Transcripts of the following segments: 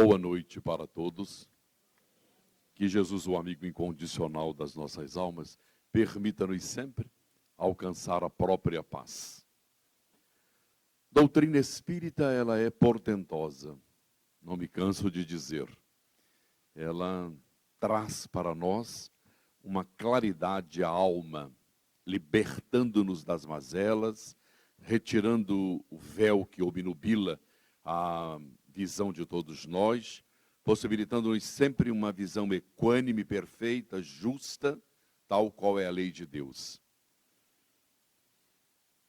Boa noite para todos. Que Jesus, o amigo incondicional das nossas almas, permita-nos sempre alcançar a própria paz. Doutrina espírita, ela é portentosa, não me canso de dizer. Ela traz para nós uma claridade à alma, libertando-nos das mazelas, retirando o véu que obnubila a visão de todos nós, possibilitando-nos sempre uma visão equânime, perfeita, justa, tal qual é a lei de Deus.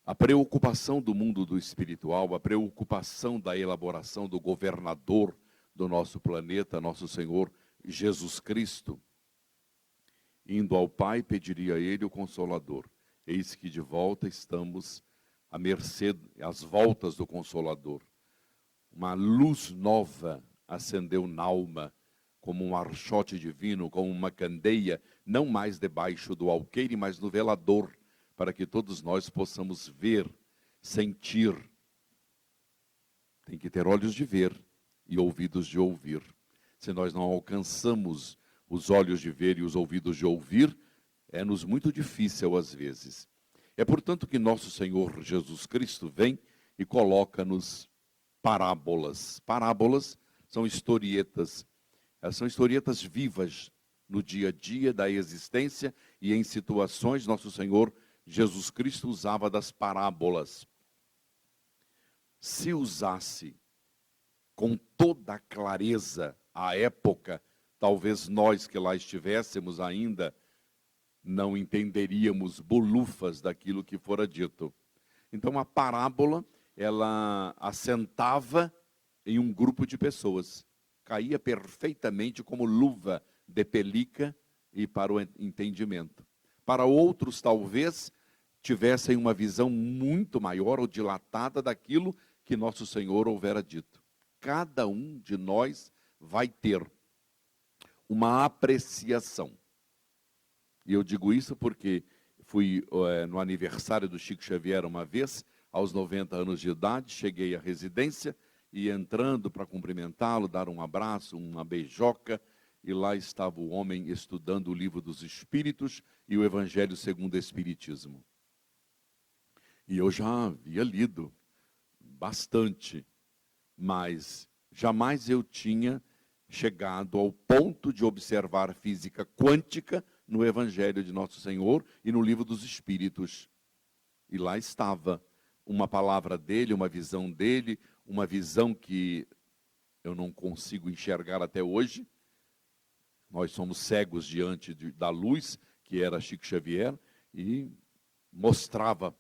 A preocupação do mundo do espiritual, a preocupação da elaboração do governador do nosso planeta, nosso Senhor Jesus Cristo, indo ao Pai, pediria a Ele o Consolador. Eis que de volta estamos à mercê, às voltas do Consolador. Uma luz nova acendeu na alma, como um archote divino, como uma candeia, não mais debaixo do alqueire, mas no velador, para que todos nós possamos ver, sentir. Tem que ter olhos de ver e ouvidos de ouvir. Se nós não alcançamos os olhos de ver e os ouvidos de ouvir, é-nos muito difícil às vezes. É portanto que nosso Senhor Jesus Cristo vem e coloca-nos parábolas. Parábolas são historietas. São historietas vivas no dia a dia da existência e em situações nosso Senhor Jesus Cristo usava das parábolas. Se usasse com toda a clareza à época, talvez nós que lá estivéssemos ainda não entenderíamos bolufas daquilo que fora dito. Então a parábola, ela assentava em um grupo de pessoas. Caía perfeitamente como luva de pelica e para o entendimento. Para outros, talvez, tivessem uma visão muito maior ou dilatada daquilo que nosso Senhor houvera dito. Cada um de nós vai ter uma apreciação. E eu digo isso porque fui no aniversário do Chico Xavier uma vez, aos 90 anos de idade, cheguei à residência e entrando para cumprimentá-lo, dar um abraço, uma beijoca, e lá estava o homem estudando o livro dos Espíritos e o Evangelho segundo o Espiritismo. E eu já havia lido bastante, mas jamais eu tinha chegado ao ponto de observar física quântica no Evangelho de Nosso Senhor e no livro dos Espíritos. E lá estava uma palavra dele, uma visão dele, uma visão que eu não consigo enxergar até hoje. Nós somos cegos diante da luz, que era Chico Xavier, e mostrava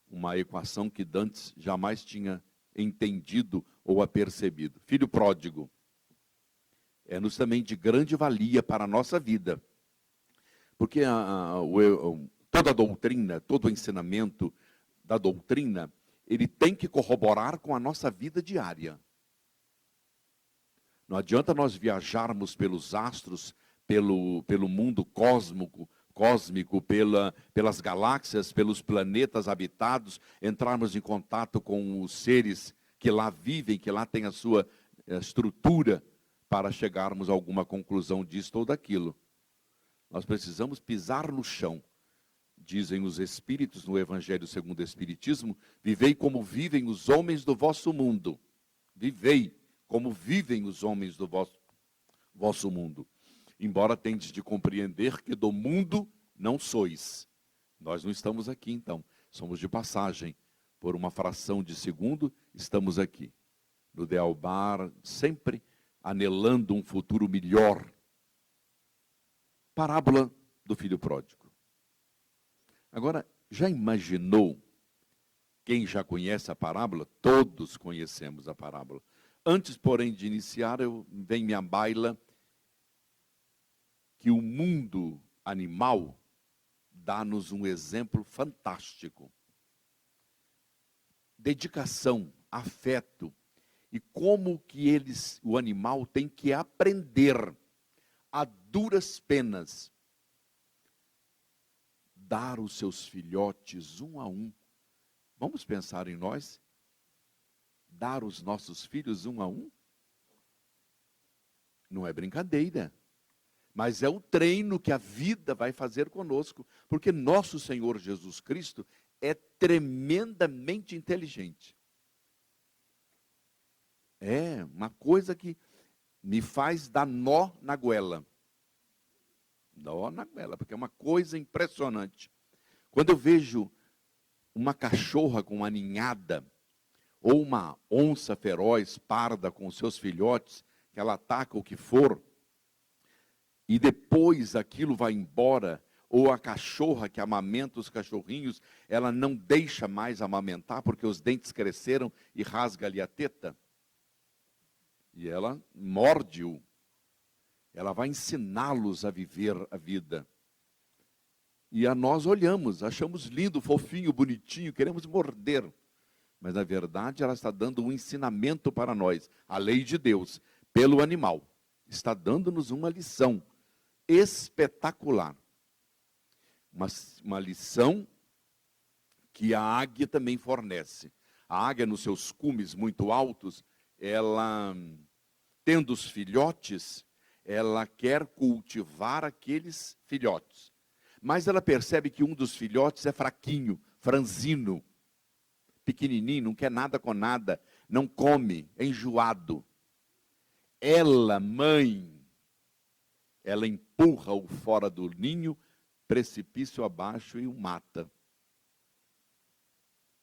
uma equação que Dantes jamais tinha entendido ou apercebido. Filho pródigo. É-nos também de grande valia para a nossa vida. Porque toda a doutrina, todo o ensinamento da doutrina, ele tem que corroborar com a nossa vida diária. Não adianta nós viajarmos pelos astros, pelo mundo cósmico, pelas galáxias, pelos planetas habitados, entrarmos em contato com os seres que lá vivem, que lá têm a sua estrutura, para chegarmos a alguma conclusão disto ou daquilo. Nós precisamos pisar no chão. Dizem os Espíritos no Evangelho segundo o Espiritismo, vivei como vivem os homens do vosso mundo. Vivei como vivem os homens do vosso mundo. Embora tendes de compreender que do mundo não sois. Nós não estamos aqui então, somos de passagem. Por uma fração de segundo, estamos aqui. No Dealbar, sempre anelando um futuro melhor. Parábola do filho pródigo. Agora, já imaginou, quem já conhece a parábola? Todos conhecemos a parábola. Antes, porém, de iniciar, vem-me à baila que o mundo animal dá-nos um exemplo fantástico. Dedicação, afeto, e como que o animal tem que aprender a duras penas dar os seus filhotes um a um. Vamos pensar em nós? Dar os nossos filhos um a um? Não é brincadeira. Mas é o treino que a vida vai fazer conosco. Porque nosso Senhor Jesus Cristo é tremendamente inteligente. É uma coisa que me faz dar nó na goela. Nó na goela, porque é uma coisa impressionante. Quando eu vejo uma cachorra com uma ninhada, ou uma onça feroz, parda, com seus filhotes, que ela ataca o que for, e depois aquilo vai embora, ou a cachorra que amamenta os cachorrinhos, ela não deixa mais amamentar, porque os dentes cresceram e rasga-lhe a teta, e ela morde-o. Ela vai ensiná-los a viver a vida. E a nós olhamos, achamos lindo, fofinho, bonitinho, queremos morder. Mas, na verdade, ela está dando um ensinamento para nós. A lei de Deus, pelo animal, está dando-nos uma lição espetacular. Uma lição que a águia também fornece. A águia, nos seus cumes muito altos, ela, tendo os filhotes, ela quer cultivar aqueles filhotes. Mas ela percebe que um dos filhotes é fraquinho, franzino, pequenininho, não quer nada com nada, não come, é enjoado. Ela, mãe, ela empurra-o fora do ninho, precipício abaixo, e o mata.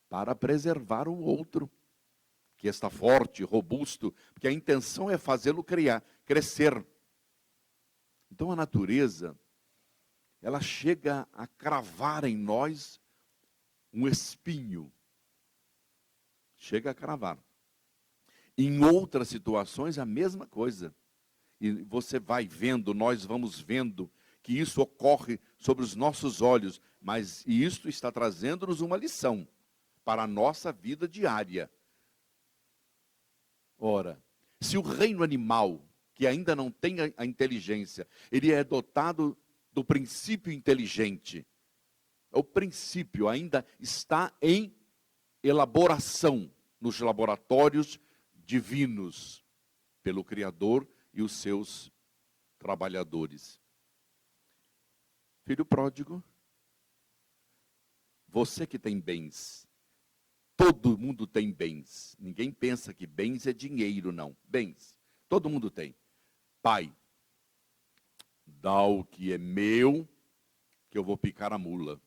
Para preservar o outro, que está forte, robusto, porque a intenção é fazê-lo crescer. Então a natureza, ela chega a cravar em nós um espinho. Chega a cravar. Em outras situações, a mesma coisa. E você vai vendo, nós vamos vendo, que isso ocorre sobre os nossos olhos. Mas isso está trazendo-nos uma lição para a nossa vida diária. Ora, se o reino animal, que ainda não tem a inteligência, ele é dotado do princípio inteligente. O princípio ainda está em elaboração nos laboratórios divinos pelo Criador e os seus trabalhadores. Filho pródigo, você que tem bens, todo mundo tem bens. Ninguém pensa que bens é dinheiro, não. Bens, todo mundo tem. Pai, dá o que é meu, que eu vou picar a mula.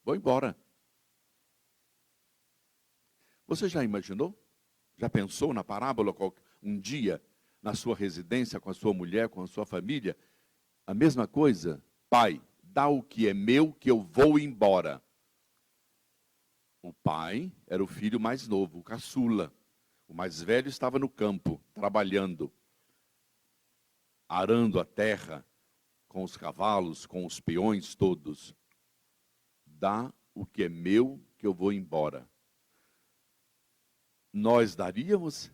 Vou embora. Você já imaginou? Já pensou na parábola um dia, na sua residência, com a sua mulher, com a sua família? A mesma coisa? Pai, dá o que é meu, que eu vou embora. O pai era o filho mais novo, o caçula. O mais velho estava no campo, trabalhando, arando a terra, com os cavalos, com os peões todos. Dá o que é meu, que eu vou embora. Nós daríamos,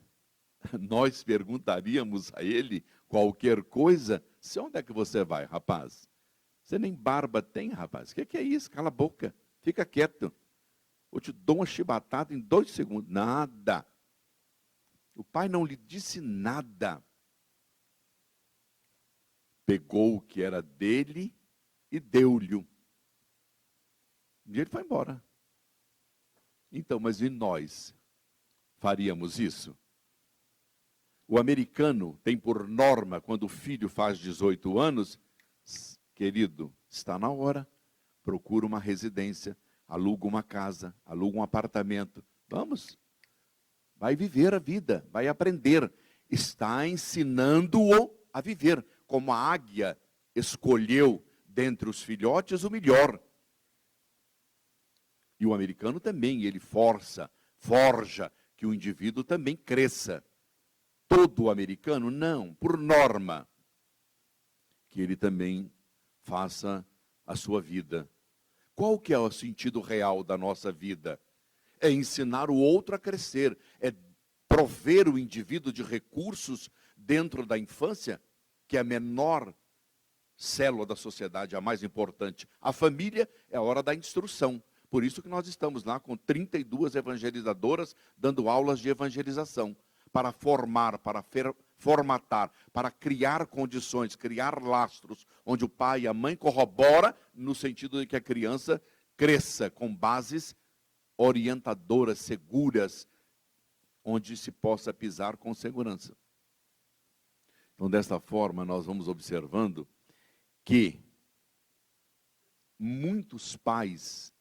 nós perguntaríamos a ele qualquer coisa. Se onde é que você vai, rapaz? Você nem barba tem, rapaz. O que é isso? Cala a boca, fica quieto. Eu te dou uma chibatada em 2 segundos. Nada. O pai não lhe disse nada. Pegou o que era dele e deu-lhe. E ele foi embora. Então, mas e nós faríamos isso? O americano tem por norma, quando o filho faz 18 anos, querido, está na hora, procura uma residência, aluga uma casa, aluga um apartamento. Vamos, vai viver a vida, vai aprender. Está ensinando-o a viver, como a águia escolheu dentre os filhotes o melhor. E o americano também, ele forja que o indivíduo também cresça. Todo americano, não, por norma, que ele também faça a sua vida. Qual que é o sentido real da nossa vida? É ensinar o outro a crescer, é prover o indivíduo de recursos dentro da infância, que é a menor célula da sociedade, a mais importante. A família é a hora da instrução. Por isso que nós estamos lá com 32 evangelizadoras dando aulas de evangelização, para formar, para formatar, para criar condições, criar lastros, onde o pai e a mãe corroboram no sentido de que a criança cresça com bases orientadoras, seguras, onde se possa pisar com segurança. Então, desta forma, nós vamos observando que muitos pais,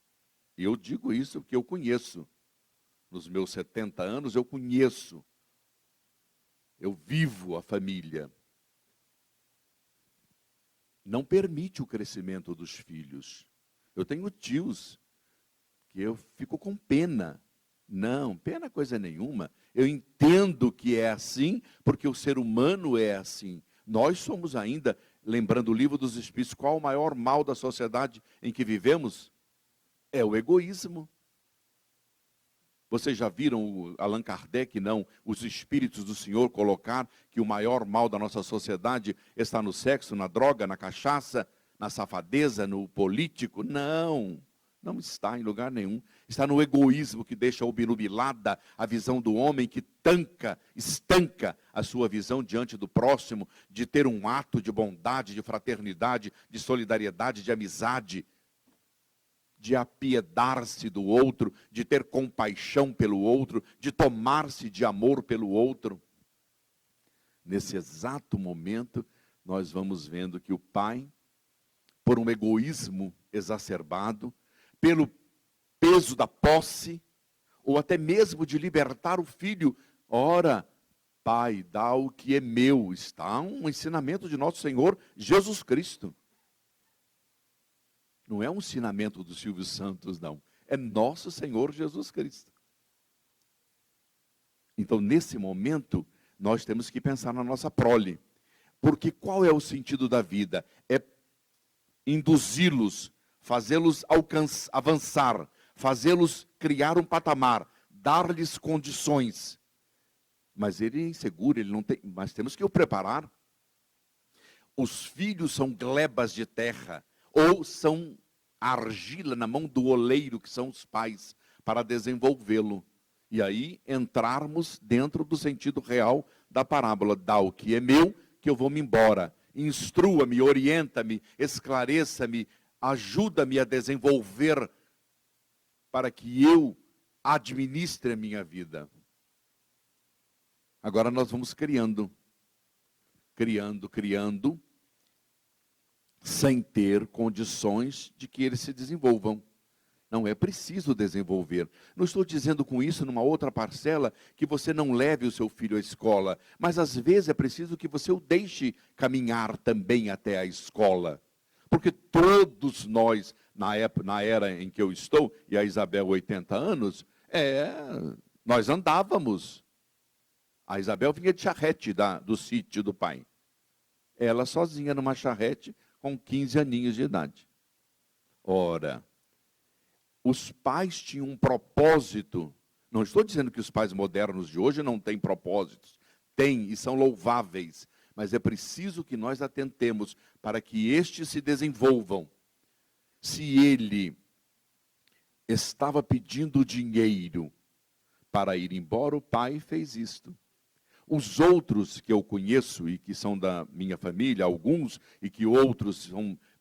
e eu digo isso porque eu conheço, nos meus 70 anos eu conheço, eu vivo a família, não permite o crescimento dos filhos. Eu tenho tios que eu fico com pena. Não, pena coisa nenhuma. Eu entendo que é assim, porque o ser humano é assim. Nós somos ainda, lembrando o livro dos Espíritos, qual o maior mal da sociedade em que vivemos? É o egoísmo. Vocês já viram o Allan Kardec, não? Os Espíritos do Senhor colocar que o maior mal da nossa sociedade está no sexo, na droga, na cachaça, na safadeza, no político? Não. Não está em lugar nenhum. Está no egoísmo que deixa obnubilada a visão do homem, que estanca a sua visão diante do próximo, de ter um ato de bondade, de fraternidade, de solidariedade, de amizade, de apiedar-se do outro, de ter compaixão pelo outro, de tomar-se de amor pelo outro. Nesse exato momento, nós vamos vendo que o pai, por um egoísmo exacerbado, pelo peso da posse, ou até mesmo de libertar o filho. Ora, pai, dá o que é meu. Está um ensinamento de nosso Senhor Jesus Cristo. Não é um ensinamento do Silvio Santos, não. É nosso Senhor Jesus Cristo. Então, nesse momento, nós temos que pensar na nossa prole. Porque qual é o sentido da vida? É induzi-los, fazê-los avançar, fazê-los criar um patamar, dar-lhes condições. Mas ele é inseguro, ele não tem, mas temos que o preparar. Os filhos são glebas de terra, ou são argila na mão do oleiro, que são os pais, para desenvolvê-lo. E aí entrarmos dentro do sentido real da parábola. Dá o que é meu, que eu vou-me embora. Instrua-me, orienta-me, esclareça-me, ajuda-me a desenvolver para que eu administre a minha vida. Agora nós vamos criando, sem ter condições de que eles se desenvolvam. Não é preciso desenvolver. Não estou dizendo com isso, numa outra parcela, que você não leve o seu filho à escola, mas às vezes é preciso que você o deixe caminhar também até a escola. Porque todos nós, na era em que eu estou, e a Isabel 80 anos, nós andávamos. A Isabel vinha de charrete do sítio do pai. Ela sozinha numa charrete com 15 aninhos de idade. Ora, os pais tinham um propósito. Não estou dizendo que os pais modernos de hoje não têm propósitos. Têm e são louváveis. Mas é preciso que nós atentemos para que estes se desenvolvam. Se ele estava pedindo dinheiro para ir embora, o pai fez isto. Os outros que eu conheço e que são da minha família, alguns, e que outros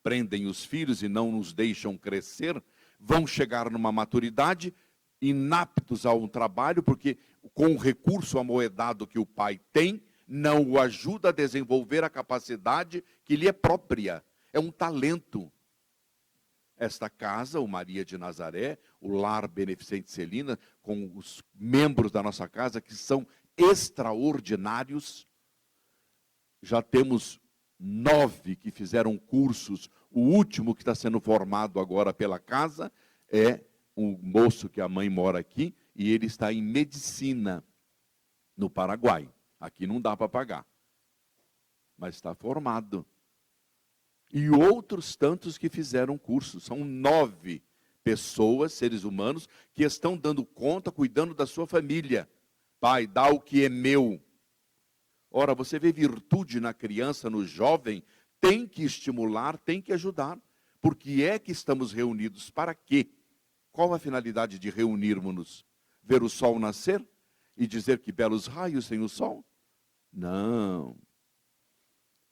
prendem os filhos e não nos deixam crescer, vão chegar numa maturidade inaptos a um trabalho, porque com o recurso amoedado que o pai tem, não o ajuda a desenvolver a capacidade que lhe é própria. É um talento. Esta casa, o Maria de Nazaré, o Lar Beneficente Celina, com os membros da nossa casa que são extraordinários. Já temos 9 que fizeram cursos. O último que está sendo formado agora pela casa é um moço que a mãe mora aqui, e ele está em medicina no Paraguai. Aqui não dá para pagar, mas está formado. E outros tantos que fizeram curso. São 9 pessoas, seres humanos, que estão dando conta, cuidando da sua família. Pai, dá o que é meu. Ora, você vê virtude na criança, no jovem, tem que estimular, tem que ajudar. Porque é que estamos reunidos? Para quê? Qual a finalidade de reunirmos-nos? Ver o sol nascer e dizer que belos raios tem o sol? Não.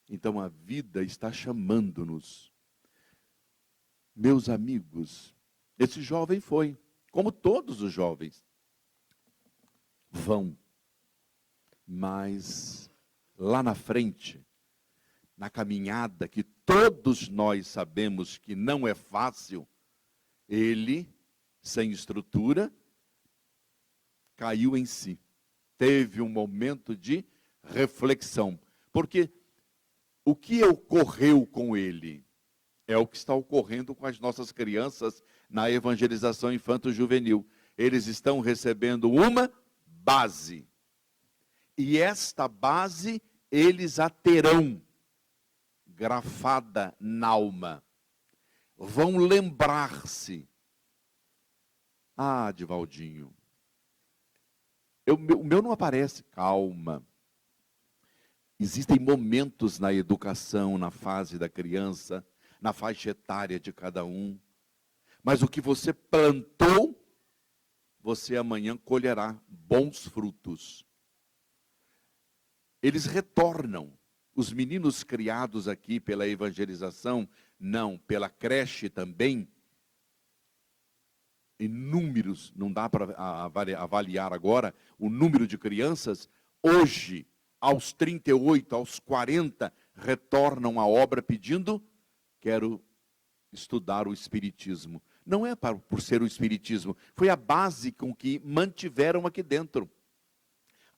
Então a vida está chamando-nos. Meus amigos, esse jovem foi, como todos os jovens, vão. Mas lá na frente, na caminhada que todos nós sabemos que não é fácil, ele, sem estrutura, caiu em si. Teve um momento de reflexão. Porque o que ocorreu com ele é o que está ocorrendo com as nossas crianças na evangelização infanto-juvenil. Eles estão recebendo uma base. E esta base eles a terão grafada na alma. Vão lembrar-se. Ah, Divaldinho, o meu não aparece. Calma. Existem momentos na educação, na fase da criança, na faixa etária de cada um. Mas o que você plantou, você amanhã colherá bons frutos. Eles retornam. Os meninos criados aqui pela evangelização, não, pela creche também, inúmeros, não dá para avaliar agora o número de crianças, hoje, aos 38, aos 40, retornam à obra pedindo, quero estudar o Espiritismo. Não é por ser o Espiritismo, foi a base com que mantiveram aqui dentro.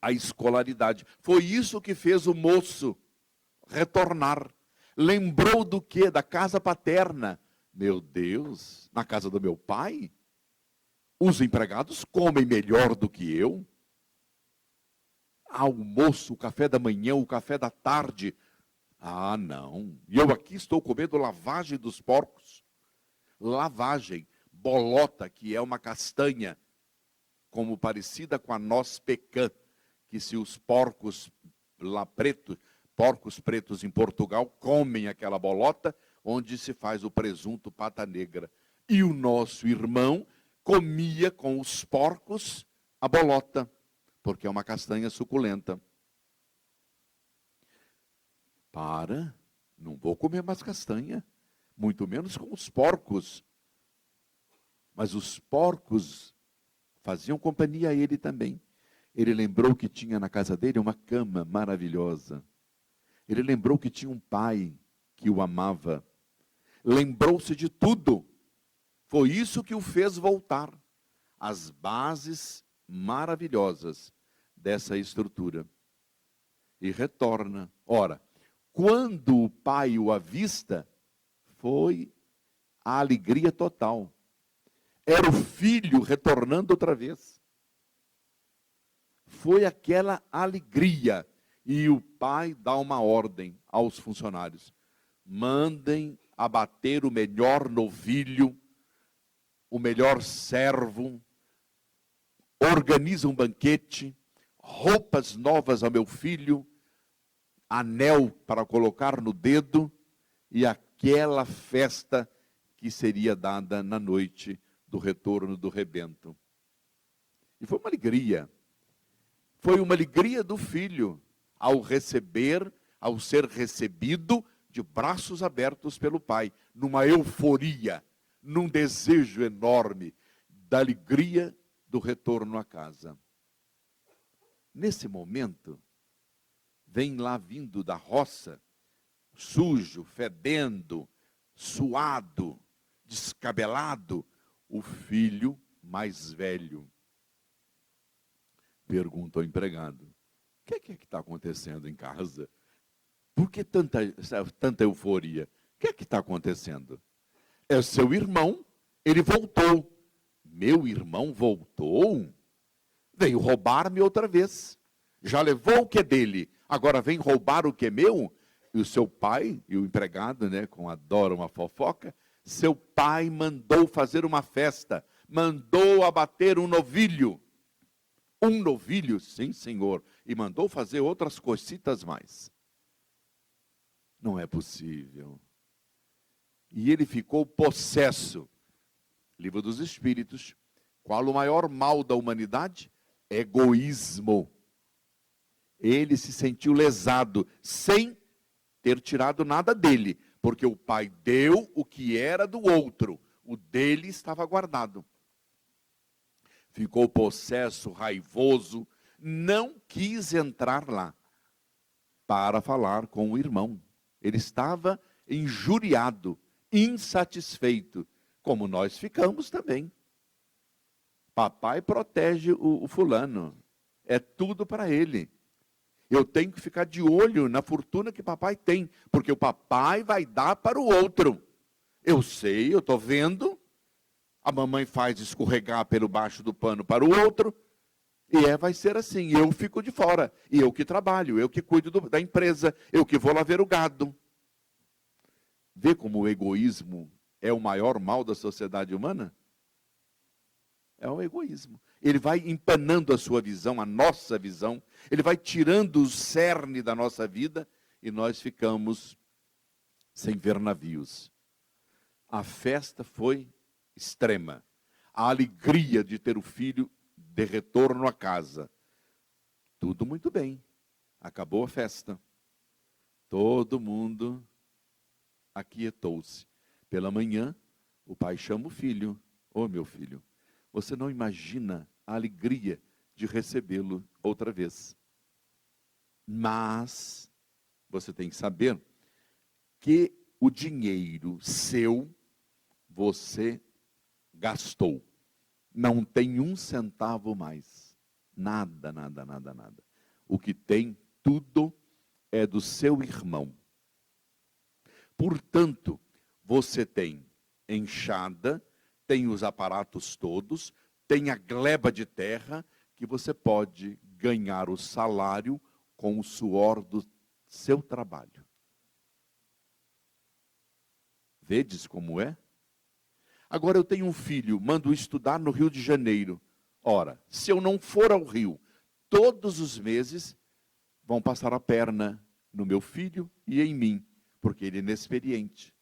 A escolaridade. Foi isso que fez o moço retornar. Lembrou do quê? Da casa paterna. Meu Deus, na casa do meu pai, os empregados comem melhor do que eu. Almoço, o café da manhã, o café da tarde. Ah, não. E eu aqui estou comendo lavagem dos porcos. Lavagem, bolota, que é uma castanha, como parecida com a noz pecan, que se os porcos lá porcos pretos em Portugal comem aquela bolota, onde se faz o presunto pata negra. E o nosso irmão comia com os porcos a bolota, porque é uma castanha suculenta. Não vou comer mais castanha, muito menos com os porcos. Mas os porcos faziam companhia a ele também. Ele lembrou que tinha na casa dele uma cama maravilhosa. Ele lembrou que tinha um pai que o amava. Lembrou-se de tudo. Foi isso que o fez voltar. As bases maravilhosas dessa estrutura. E retorna. Ora, quando o pai o avista, foi a alegria total. Era o filho retornando outra vez. Foi aquela alegria. E o pai dá uma ordem aos funcionários. Mandem abater o melhor novilho, o melhor servo, organiza um banquete, roupas novas ao meu filho, anel para colocar no dedo, e aquela festa que seria dada na noite do retorno do rebento. E foi uma alegria. Foi uma alegria do filho ao receber, ao ser recebido de braços abertos pelo pai, numa euforia, num desejo enorme da alegria do retorno à casa. Nesse momento, vem lá vindo da roça, sujo, fedendo, suado, descabelado, o filho mais velho. Pergunta ao empregado: o que é que está acontecendo em casa? Por que tanta euforia? O que é que está acontecendo? É seu irmão, ele voltou. Meu irmão voltou? Veio roubar-me outra vez. Já levou o que é dele, agora vem roubar o que é meu? E o seu pai, e o empregado, né, adora uma fofoca, seu pai mandou fazer uma festa, mandou abater um novilho. Um novilho, sim, senhor, e mandou fazer outras cositas mais. Não é possível. E ele ficou possesso. Livro dos Espíritos. Qual o maior mal da humanidade? Egoísmo. Ele se sentiu lesado, sem ter tirado nada dele, porque o pai deu o que era do outro, o dele estava guardado. Ficou possesso, raivoso, não quis entrar lá para falar com o irmão. Ele estava injuriado, insatisfeito, como nós ficamos também. Papai protege o fulano, é tudo para ele. Eu tenho que ficar de olho na fortuna que papai tem, porque o papai vai dar para o outro. Eu sei, eu estou vendo, a mamãe faz escorregar pelo baixo do pano para o outro, e vai ser assim, eu fico de fora, e eu que trabalho, eu que cuido da empresa, eu que vou lá ver o gado. Vê como o egoísmo é o maior mal da sociedade humana? É o egoísmo. Ele vai empanando a sua visão, a nossa visão, ele vai tirando o cerne da nossa vida, e nós ficamos sem ver navios. A festa foi extrema. A alegria de ter o filho de retorno à casa. Tudo muito bem. Acabou a festa. Todo mundo aquietou-se. Pela manhã, o pai chama o filho. Ô, meu filho, você não imagina a alegria de recebê-lo outra vez. Mas você tem que saber que o dinheiro seu, você gastou. Não tem um centavo mais. Nada, nada, nada, nada. O que tem, tudo é do seu irmão. Portanto, você tem enxada, tem os aparatos todos, tem a gleba de terra, que você pode ganhar o salário com o suor do seu trabalho. Vedes como é? Agora eu tenho um filho, mando estudar no Rio de Janeiro. Ora, se eu não for ao Rio, todos os meses vão passar a perna no meu filho e em mim, porque ele é inexperiente.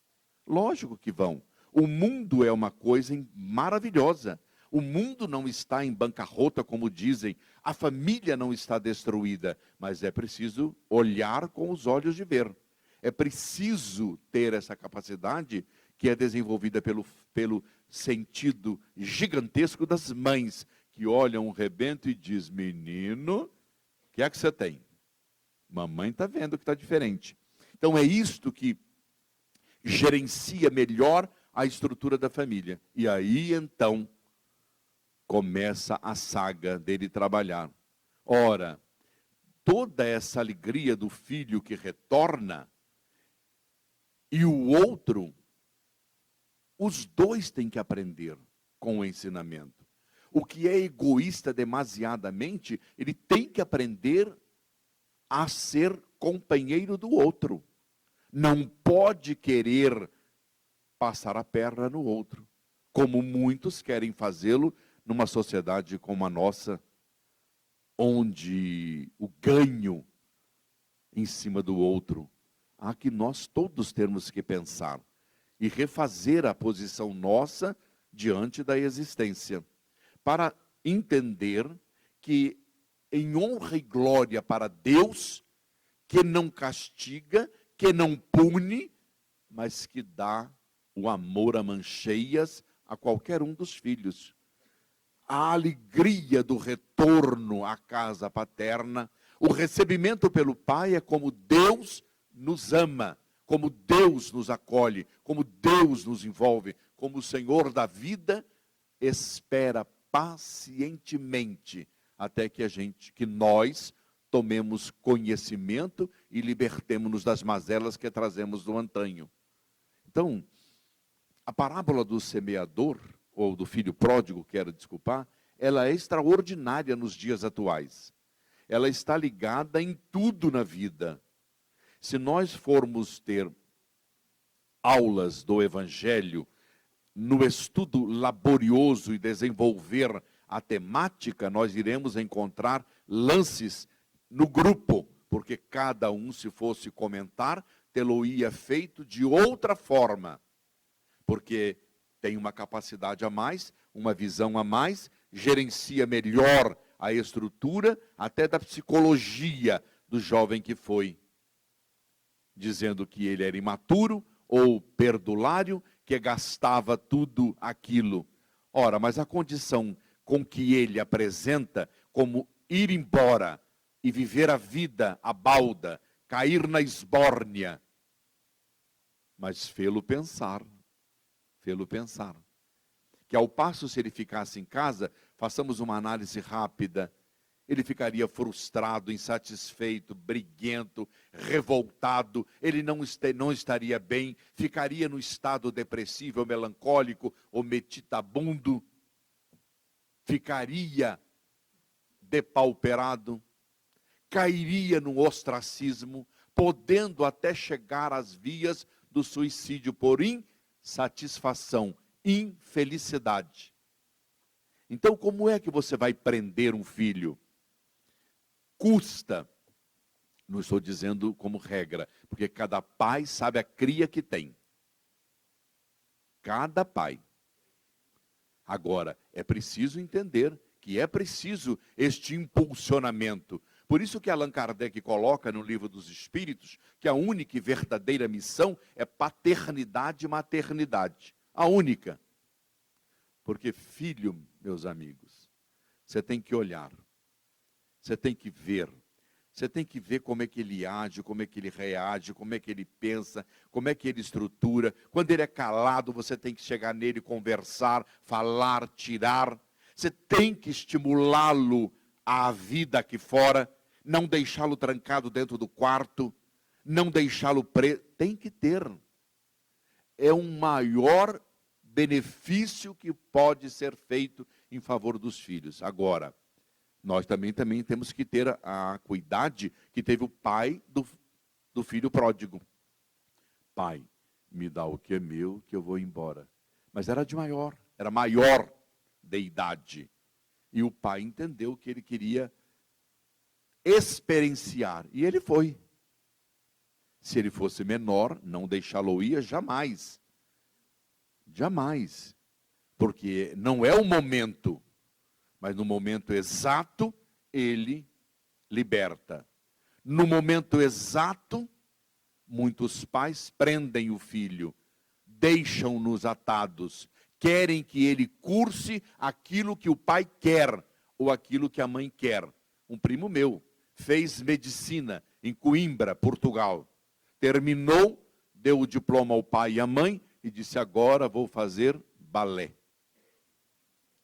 Lógico que vão. O mundo é uma coisa maravilhosa. O mundo não está em bancarrota, como dizem. A família não está destruída, mas é preciso olhar com os olhos de ver. É preciso ter essa capacidade que é desenvolvida pelo sentido gigantesco das mães, que olham um rebento e diz: menino, o que é que você tem? Mamãe está vendo que está diferente. Então é isto que gerencia melhor a estrutura da família. E aí então começa a saga dele trabalhar. Ora, toda essa alegria do filho que retorna, e o outro, os dois têm que aprender com o ensinamento. O que é egoísta demasiadamente, ele tem que aprender a ser companheiro do outro. Não pode querer passar a perna no outro, como muitos querem fazê-lo numa sociedade como a nossa, onde o ganho em cima do outro, há que nós todos temos que pensar e refazer a posição nossa diante da existência, para entender que em honra e glória para Deus, que não castiga, que não pune, mas que dá o amor a mancheias a qualquer um dos filhos. A alegria do retorno à casa paterna, o recebimento pelo pai é como Deus nos ama, como Deus nos acolhe, como Deus nos envolve, como o Senhor da vida espera pacientemente até que nós tomemos conhecimento e libertemo-nos das mazelas que trazemos do antanho. Então, a parábola do semeador, ou do filho pródigo, quero desculpar, ela é extraordinária nos dias atuais. Ela está ligada em tudo na vida. Se nós formos ter aulas do Evangelho, no estudo laborioso e desenvolver a temática, nós iremos encontrar lances no grupo, porque cada um, se fosse comentar, tê-lo-ia feito de outra forma, porque tem uma capacidade a mais, uma visão a mais, gerencia melhor a estrutura até da psicologia do jovem que foi, dizendo que ele era imaturo ou perdulário, que gastava tudo aquilo. Ora, mas a condição com que ele apresenta como ir embora e viver a vida à balda, cair na esbórnia, mas fê-lo pensar, que ao passo se ele ficasse em casa, façamos uma análise rápida, ele ficaria frustrado, insatisfeito, briguento, revoltado, ele não estaria bem, ficaria no estado depressivo, ou melancólico, ou meditabundo, ficaria depauperado, cairia no ostracismo, podendo até chegar às vias do suicídio por insatisfação, infelicidade. Então, como é que você vai prender um filho? Custa, não estou dizendo como regra, porque cada pai sabe a cria que tem. Cada pai. Agora, é preciso entender que é preciso este impulsionamento. Por isso que Allan Kardec coloca no Livro dos Espíritos que a única e verdadeira missão é paternidade e maternidade. A única. Porque filho, meus amigos, você tem que olhar, você tem que ver como é que ele age, como é que ele reage, como é que ele pensa, como é que ele estrutura. Quando ele é calado, você tem que chegar nele, conversar, falar, tirar. Você tem que estimulá-lo à vida aqui fora, não deixá-lo trancado dentro do quarto, não deixá-lo preso. Tem que ter. É um maior benefício que pode ser feito em favor dos filhos. Agora, nós também temos que ter a cuidade que teve o pai do filho pródigo. Pai, me dá o que é meu, que eu vou embora. Mas era maior de idade. E o pai entendeu que ele queria experienciar. E ele foi. Se ele fosse menor, não deixá-lo ir jamais. Jamais. Porque não é o momento, mas no momento exato, ele liberta. No momento exato, muitos pais prendem o filho, deixam-nos atados, querem que ele curse aquilo que o pai quer, ou aquilo que a mãe quer. Um primo meu fez medicina em Coimbra, Portugal. Terminou, deu o diploma ao pai e à mãe, e disse, agora vou fazer balé.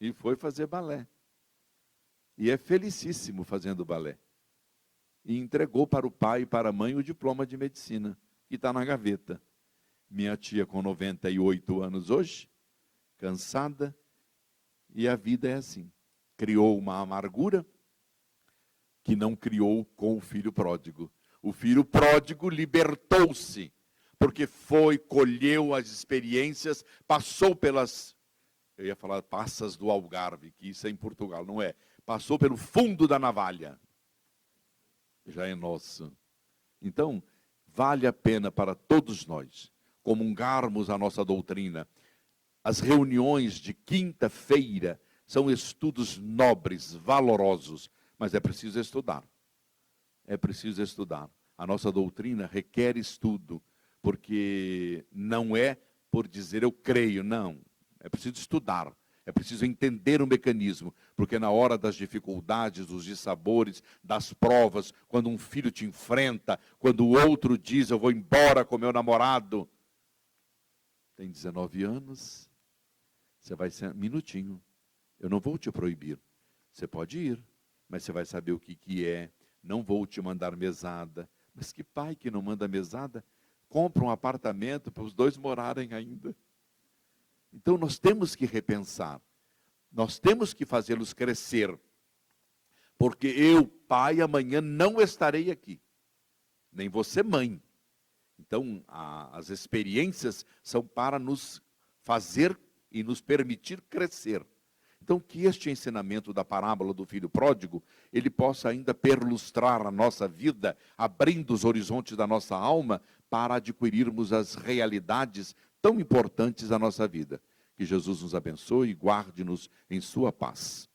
E foi fazer balé. E é felicíssimo fazendo balé. E entregou para o pai e para a mãe o diploma de medicina, que está na gaveta. Minha tia com 98 anos hoje, cansada, e a vida é assim. Criou uma amargura que não criou com o filho pródigo. O filho pródigo libertou-se, porque foi, colheu as experiências, passou pelas, eu ia falar passas do Algarve, que isso é em Portugal, não é? Passou pelo fundo da navalha. Já é nosso. Então, vale a pena para todos nós comungarmos a nossa doutrina. As reuniões de quinta-feira são estudos nobres, valorosos, mas é preciso estudar. É preciso estudar. A nossa doutrina requer estudo, porque não é por dizer eu creio, não. É preciso estudar, é preciso entender o mecanismo, porque na hora das dificuldades, dos dissabores, das provas, quando um filho te enfrenta, quando o outro diz eu vou embora com meu namorado, tem 19 anos, você vai ser, minutinho, eu não vou te proibir, você pode ir, mas você vai saber o que é, não vou te mandar mesada. Mas que pai que não manda mesada, compra um apartamento para os dois morarem ainda. Então nós temos que repensar, nós temos que fazê-los crescer, porque eu, pai, amanhã não estarei aqui, nem você, mãe. Então as experiências são para nos fazer e nos permitir crescer. Então, que este ensinamento da parábola do filho pródigo, ele possa ainda perlustrar a nossa vida, abrindo os horizontes da nossa alma, para adquirirmos as realidades tão importantes da nossa vida. Que Jesus nos abençoe e guarde-nos em sua paz.